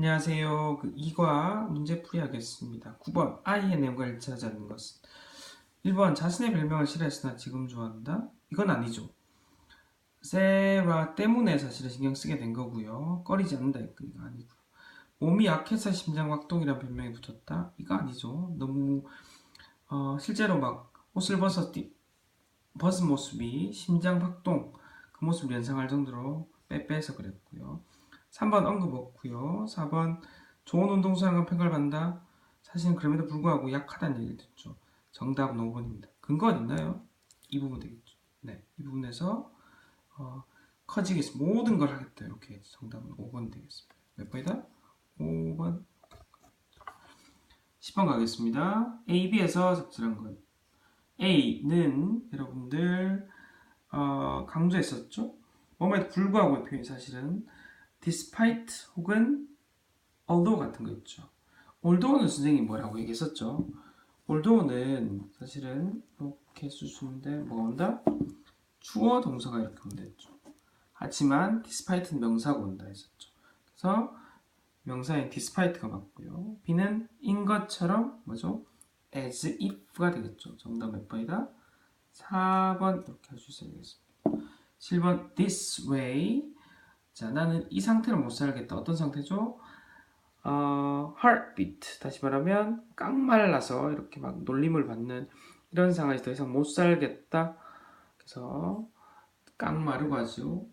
안녕하세요. 이과 문제풀이 하겠습니다. 9번 INM과 일치하지 않는 것은 1번 자신의 별명을 싫어했으나 지금 좋아한다? 이건 아니죠. 세라 때문에 사실은 신경 쓰게 된 거고요. 꺼리지 않는다. 이거 아니고. 몸이 약해서 심장 확동이란 별명이 붙었다? 이거 아니죠. 너무 실제로 막 옷을 벗은 모습이 심장 확동 그 모습을 연상할 정도로 빼빼서 그랬고요. 3번 언급 없고요. 4번 좋은 운동 수행과 평가를 받는다. 사실은 그럼에도 불구하고 약하다는 얘기를 듣죠. 정답은 5번입니다. 근거가 있나요? 이 부분 되겠죠. 네, 이 부분에서 커지겠습니다. 모든 걸 하겠다. 이렇게 정답은 5번 되겠습니다. 몇 번이다? 5번. 10번 가겠습니다. A, B에서 적절한 것. A는 여러분들 강조했었죠. 뭐에도 불구하고의 표현이 사실은 despite 혹은 although 같은 거 있죠. although는 선생님이 뭐라고 얘기했었죠. although는 사실은 이렇게 쓸 수 있는데 뭐가 온다? 주어 동사가 이렇게 온다 했죠. 하지만 despite는 명사가 온다 했었죠. 그래서 명사인 despite가 맞고요. B는 인 것처럼 뭐죠? as if가 되겠죠. 정답 몇 번이다? 4번 이렇게 할 수 있어야 되겠습니다. 7번 this way. 자, 나는 이 상태로 못 살겠다. 어떤 상태죠? heartbeat. 다시 말하면 깡말라서 이렇게 막 놀림을 받는 이런 상황에서 더 이상 못 살겠다. 그래서 깡마르고 아주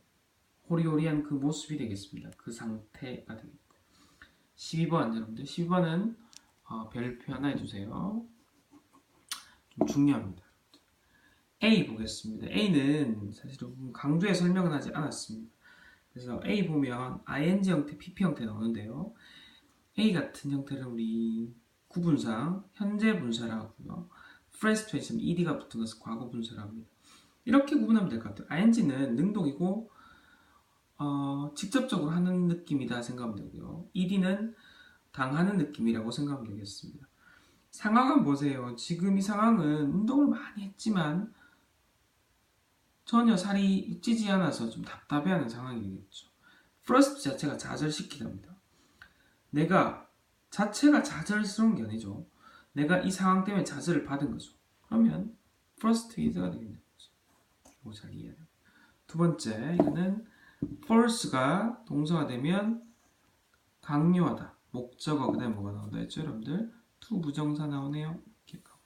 호리호리한 그 모습이 되겠습니다. 그 상태가 되겠고. 12번 여러분들. 12번은 별표 하나 해주세요. 좀 중요합니다. A 보겠습니다. A는 사실은 강조해 설명은 하지 않았습니다. 그래서 A 보면 ing 형태, pp 형태 나오는데요. A 같은 형태를 우리 구분상 현재 분사라고 하고요. 프레스트에 있으면 ed가 붙은 것을 과거 분사라고 합니다. 이렇게 구분하면 될 것 같아요. ing는 능동이고 직접적으로 하는 느낌이다 생각하면 되고요. ed는 당하는 느낌이라고 생각하면 되겠습니다. 상황은 보세요. 지금 이 상황은 운동을 많이 했지만 전혀 살이 찌지 않아서 좀 답답해하는 상황이겠죠. 프러스트 자체가 좌절시키답니다. 내가 자체가 좌절스러운 게 아니죠. 내가 이 상황 때문에 좌절을 받은 거죠. 그러면 frustrate가 되겠는 거죠. 이거 잘 이해해요. 두 번째, 이거는 force가 동사가 되면 강요하다. 목적어 그다음에 뭐가 나온다 했죠, 여러분들? to 부정사 나오네요. 이렇게 가고요.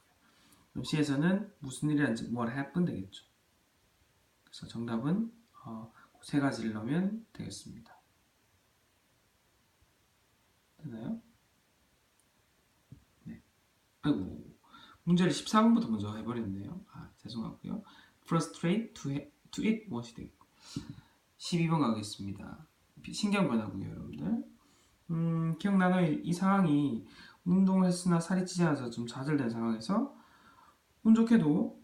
그럼 C에서는 무슨 일이란지 what happened 되겠죠. 그래서 정답은 세 가지를 넣으면 되겠습니다. 되나요? 네. 아이고. 문제를 14번부터 먼저 해버렸네요. 죄송하고요. frustrate to it much이 되겠고. 12번 가겠습니다. 신경 변화고요, 여러분들. 기억나나요? 이 상황이 운동을 했으나 살이 찌지 않아서 좀 좌절된 상황에서 운 좋게도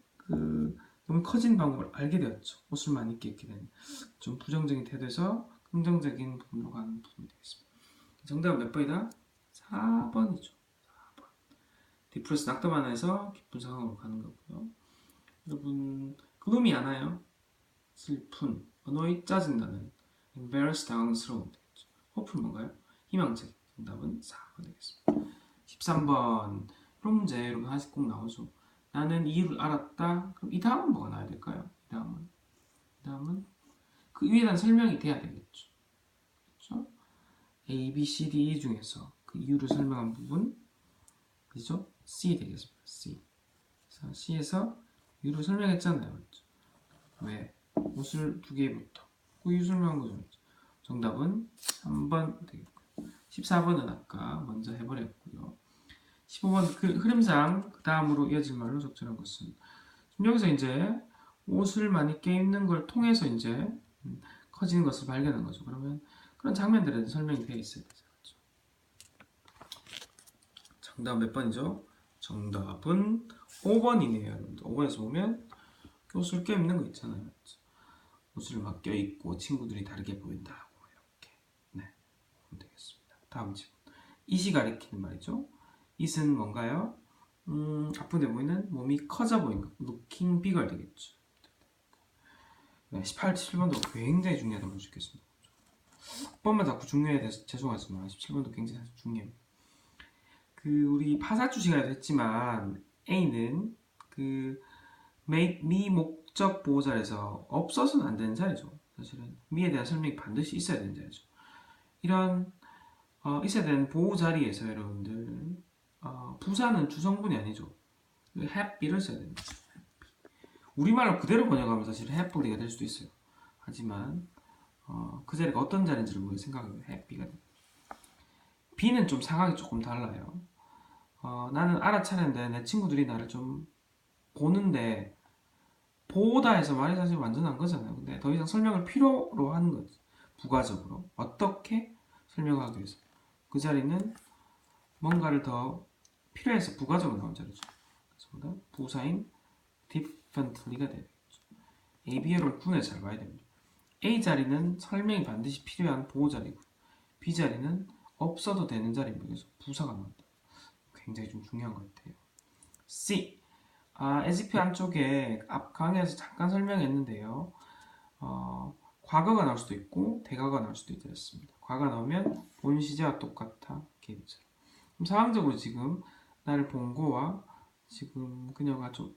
너무 커진 방법을 알게 되었죠. 옷을 많이 입게 되는 좀 부정적인 태도에서 긍정적인 부분으로 가는 부분이 되겠습니다. 정답은 몇 번이다? 4번이죠. 4번. 디프레스 낙담하나에서 기쁜 상황으로 가는 거고요. 여러분 글룸이 않아요. 슬픈, annoy, 짜증나는, embarrass, 당황스러운 되겠죠. hopeful 뭔가요? 희망적. 정답은 4번 되겠습니다. 13번 이런 문제 여러분 하나씩 꼭 나오죠. 나는 이유를 알았다. 그럼 이 다음은 뭐가 나와야 될까요? 이 다음은 그 위에 대한 설명이 돼야 되겠죠. 그렇죠? A, B, C, D, E 중에서 그 이유를 설명한 부분 그죠? C 되겠습니다. C. 그래서 C에서 이유를 설명했잖아요. 그렇죠? 왜? 옷을 두 개부터 그 이유 설명한 거죠. 정답은 3번 되겠고요. 14번은 아까 먼저 해버렸고요. 15번 그 흐름상 그 다음으로 이어질 말로 적절한 것은 여기서 이제 옷을 많이 입는 걸 통해서 이제 커지는 것을 발견한 거죠. 그러면 그런 장면들에 대한 설명이 되어 있어야 되죠. 그렇죠? 정답 몇 번이죠? 정답은 5번이네요. 여러분들 5번에서 보면 옷을 껴입는 거 있잖아요. 그렇죠? 옷을 막 껴입고 친구들이 다르게 보인다고 이렇게 네 보면 되겠습니다. 다음 질문. it이 가리키는 말이죠. it은 뭔가요? 아픈데 보이는 몸이 커져 보이는 것. looking bigger 되겠죠. 네, 18, 17번도 굉장히 중요하다고 볼 수 있겠습니다. 번만 자꾸 중요해 돼서 죄송하지만 17번도 굉장히 중요해요. 우리 파사주 시간에도 했지만 A는 미 목적 보호 자리에서 없어서는 안 되는 자리죠. 사실은 미에 대한 설명이 반드시 있어야 되는 자리죠. 이런 있어야 되는 보호 자리에서 여러분들 부사는 주성분이 아니죠. happy를 써야 됩니다. 우리말로 그대로 번역하면 사실 happy가 될 수도 있어요. 하지만 그 자리가 어떤 자리인지를 우리가 생각하면 happy가 됩니다. B는 좀 상황이 조금 달라요. 나는 알아차렸는데 내 친구들이 나를 좀 보는데 보다 해서 말이 사실 완전한 거잖아요. 근데 더 이상 설명을 필요로 하는 거지. 부가적으로 어떻게 설명하기 위해서 그 자리는 뭔가를 더 필요해서 부가적으로 나온 자리죠. 그래서 부사인 differently가 되겠죠. A, B를 구분해 잘 봐야 됩니다. A 자리는 설명이 반드시 필요한 보호 자리고 B 자리는 없어도 되는 자리입니다. 그래서 부사가 나온다. 굉장히 좀 중요한 것 같아요. C. as-if 안쪽에 앞 강의에서 잠깐 설명했는데요. 과거가 나올 수도 있고 대과가 나올 수도 있습니다. 과거 나오면 본 시제와 똑같아. 이렇게 그럼 상황적으로 지금 나를 본 거와 지금 그녀가 좀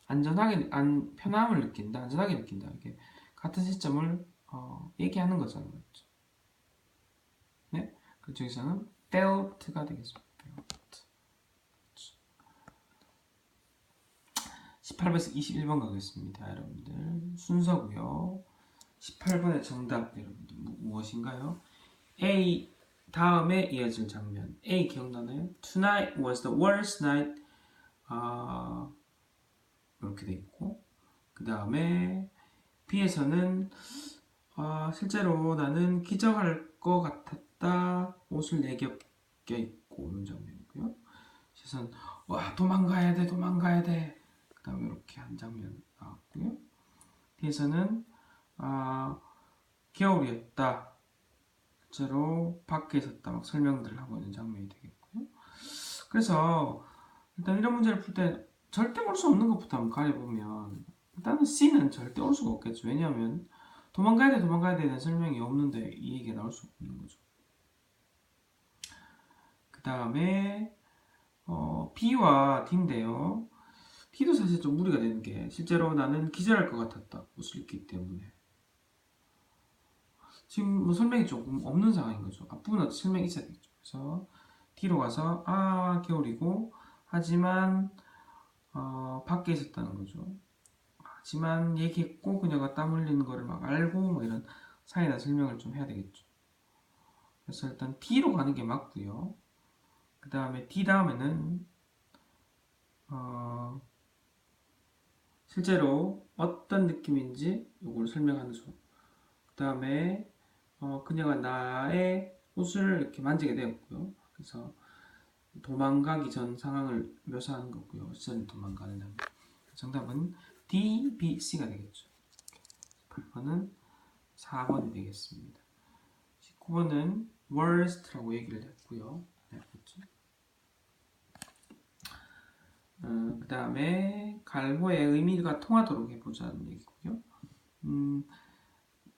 안전하게 편함을 느낀다, 안전하게 느낀다. 이게 같은 시점을 얘기하는 거잖아요. 그렇죠? 네, 그쪽에서는 felt가 되겠습니다. 18번에서 21번 가겠습니다. 여러분들 순서고요. 18번의 정답 여러분들 무엇인가요? A 다음에 이어질 장면 A 기억나나요? Tonight was the worst night 이렇게 돼 있고 그 다음에 B에서는 실제로 나는 기적할 것 같았다 옷을 내겹게 입고 이런 장면이고요. C에서는 와 도망가야 돼 도망가야 돼 그 다음에 이렇게 한 장면 나왔고요. D에서는 겨울이었다 실제로 밖에 있었다 막 설명들을 하고 있는 장면이 되겠고요. 그래서 일단 이런 문제를 풀 때 절대 올 수 없는 것부터 한번 가려보면 일단은 C는 절대 올 수가 없겠죠. 왜냐하면 도망가야 돼 대한 설명이 없는데 이 얘기가 나올 수 없는 거죠. 그 다음에 B와 D인데요. D도 사실 좀 무리가 되는 게 실제로 나는 기절할 것 같았다 옷을 입기 때문에 지금 뭐 설명이 조금 없는 상황인 거죠. 앞부분은 설명이 있어야겠죠. 그래서 D로 가서 겨울이고 하지만 밖에 있었다는 거죠. 하지만 얘기했고 그녀가 땀 흘리는 거를 막 알고 뭐 이런 사이다 설명을 좀 해야 되겠죠. 그래서 일단 D로 가는 게 맞고요. 그 다음에 D 다음에는 실제로 어떤 느낌인지 이걸 설명하는 수. 그 다음에 그녀가 나의 옷을 이렇게 만지게 되었고요. 그래서 도망가기 전 상황을 묘사하는 거고요. 실제로 도망가는 장면. 정답은 D, B, C가 되겠죠. 8번은 4번이 되겠습니다. 19번은 worst라고 얘기를 했고요. 네, 그렇죠. 그 다음에 갈고의 의미가 통하도록 해보자는 얘기고요.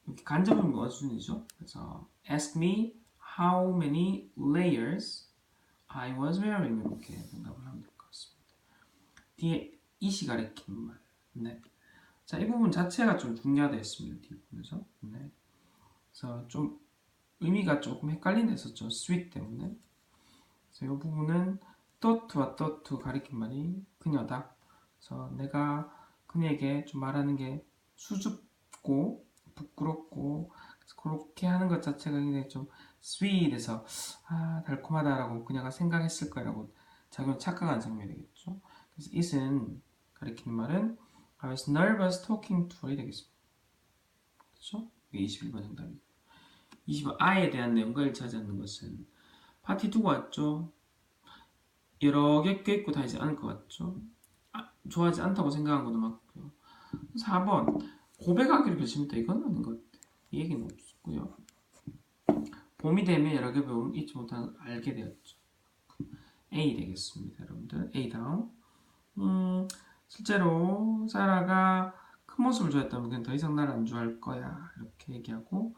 이렇게 간접은 원순이죠. 그래서 ask me how many layers I was wearing 이렇게 대답을 하면 될 것 같습니다. 뒤에 it이 가리키는 말. 네. 자, 이 부분 자체가 좀 중요하다 했습니다. 뒷부분에서. 네. 그래서 좀 의미가 조금 헷갈린다 했었죠. sweet 때문에. 그래서 이 부분은 thought와 thought 가리킨 말이 그녀다. 그래서 내가 그녀에게 좀 말하는 게 수줍고 부끄럽고 그렇게 하는 것 자체가 굉장히 좀 sweet해서 달콤하다라고 그녀가 생각했을 거라고 자기는 착각한 장면이 되겠죠. 그래서 it은 가리키는 말은 I was nervous talking to her이 되겠습니다. 그렇죠? 이게 21번 정답이고 20번 I에 대한 내용과 일치하지 않는 것은 파티 두고 왔죠. 여러 개 껴입고 다니지 않을 것 같죠. 좋아하지 않다고 생각한 것도 맞고요. 4번 고백하기를 결심했다. 이건 아닌 것 같아요. 이 얘기는 없었고요. 봄이 되면 여러 개 배우면 잊지 못하는 걸 알게 되었죠. A 되겠습니다. 여러분들 A 다음 실제로 사라가 큰 모습을 좋아했다면 그냥 더 이상 날 안 좋아할 거야 이렇게 얘기하고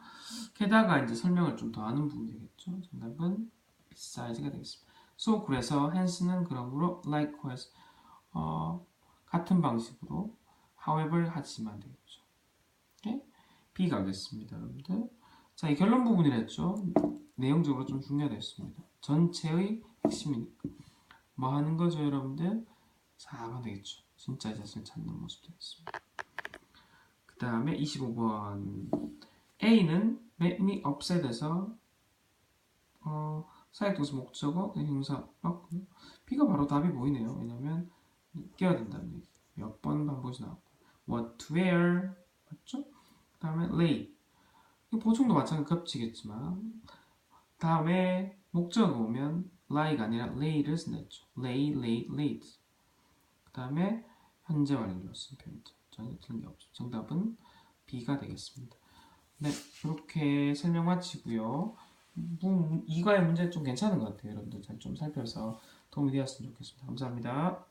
게다가 이제 설명을 좀 더 하는 부분이 되겠죠. 정답은 beside가 되겠습니다. So 그래서 hence는 그러므로 likewise 같은 방식으로 however 하지만 되겠죠. 오케이? B 가겠습니다, 여러분들. 자, 이 결론 부분이랬죠. 내용적으로 좀 중요하겠습니다. 전체의 핵심이니까. 뭐 하는 거죠, 여러분들? 4번 되겠죠. 진짜 자신을 찾는 모습 되겠습니다. 그 다음에 25번. A는 make me upset에서 사역동사 목적어, 형용사 맞고요. B가 바로 답이 보이네요. 왜냐면 끼어야 된다는 얘기. 몇 번 반복이 나왔고. What to wear 맞죠? 그 다음에 late. 보충도 마찬가지 겹치겠지만 다음에 목적어 오면 lie가 아니라 lay를 쓴다했죠. lay, late, late. 그 다음에 현재 완료로 쓴 표현이죠. 전혀 틀린 게 없죠. 정답은 B가 되겠습니다. 네, 이렇게 설명 마치고요. 이과의 문제 좀 괜찮은 것 같아요. 여러분들 잘 좀 살펴서 도움이 되었으면 좋겠습니다. 감사합니다.